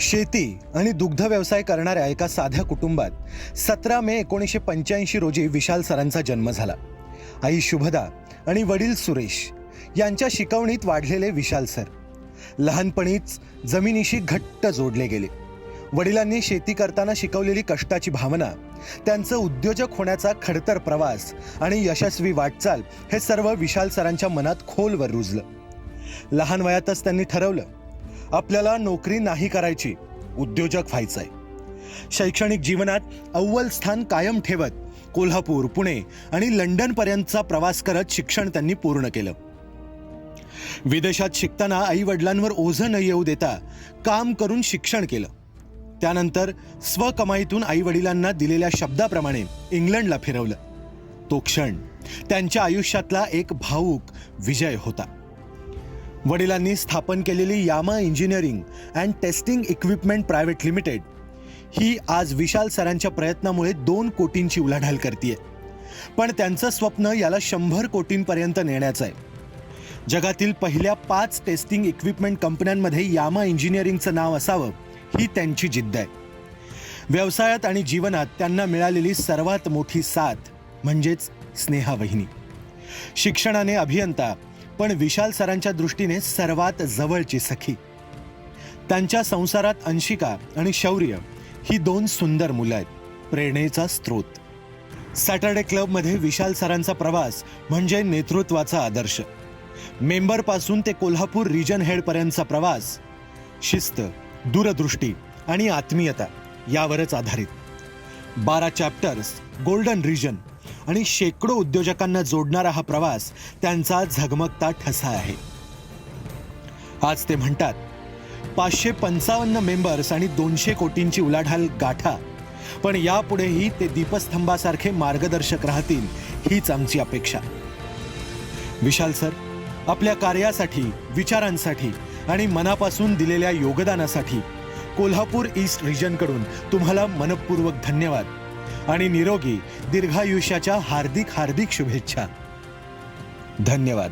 शेती आणि दुग्ध व्यवसाय करणाऱ्या एका साध्या कुटुंबात 17 मे 1985 रोजी विशाल सरांचा जन्म झाला. आई शुभदा आणि वडील सुरेश यांच्या शिकवणीत वाढलेले विशाल सर लहानपणीच जमिनीशी घट्ट जोडले गेले. वडिलांनी शेती करताना शिकवलेली कष्टाची भावना, त्यांचं उद्योजक होण्याचा खडतर प्रवास आणि यशस्वी वाटचाल हे सर्व विशाल सरांच्या मनात खोलवर रुजलं. लहान वयातच त्यांनी ठरवलं, आपल्याला नोकरी नाही करायची, उद्योजक व्हायचंय. शैक्षणिक जीवनात अव्वल स्थान कायम ठेवत कोल्हापूर, पुणे आणि लंडन पर्यंतचा प्रवास करत शिक्षण त्यांनी पूर्ण केलं. विदेशात शिकताना आई वडिलांवर ओझं न येऊ देता काम करून शिक्षण केलं. त्यानंतर स्वकमाईतून आई वडिलांना दिलेल्या शब्दाप्रमाणे इंग्लंडला फिरवलं. तो क्षण त्यांच्या आयुष्यातला एक भावूक विजय होता. वडिलांनी स्थापन केलेली Yama engineering and testing equipment private limited ही आज विशाल सरांच्या प्रयत्नामुळे 2 कोटींची उलाढाल करतीये. पण त्यांचं स्वप्न याला 100 कोटींपर्यंत नेण्याचं आहे. जगातील पहिल्या 5 टेस्टिंग इक्विपमेंट कंपन्यांमध्ये यामा इंजिनिअरिंगचं नाव असावं ही त्यांची जिद्द आहे. व्यवसायात आणि जीवनात त्यांना मिळालेली सर्वात मोठी साथ म्हणजेच स्नेहा वहिनी. शिक्षणाने अभियंता, पण विशाल सरांच्या दृष्टीने सर्वात जवळची सखी. त्यांच्या संसारात अंशिका आणि शौर्य ही 2 सुंदर मुलं आहेत, प्रेरणेचा स्रोत. सॅटर्डे क्लबमध्ये विशाल सरांचा प्रवास म्हणजे नेतृत्वाचा आदर्श. मेंबरपासून ते कोल्हापूर रिजन हेडपर्यंतचा प्रवास शिस्त, दूरदृष्टी आणि आत्मीयता यावरच आधारित. 12 चॅप्टर्स, गोल्डन रिजन आणि शेकडो उद्योजकांना जोडणारा हा प्रवास त्यांचा झगमगता ठसा आहे. आज ते म्हणतात, 555 मेंबर्स आणि 200 कोटींची उलाढाल गाठा, पण यापुढेही ते दीपस्तंभासारखे मार्गदर्शक राहतील हीच आमची अपेक्षा. विशाल सर, आपल्या कार्यासाठी, विचारांसाठी आणि मनापासून दिलेल्या योगदानासाठी कोल्हापूर ईस्ट रिजनकडून तुम्हाला मनपूर्वक धन्यवाद आणि निरोगी दीर्घायुष्याच्या हार्दिक शुभेच्छा. धन्यवाद.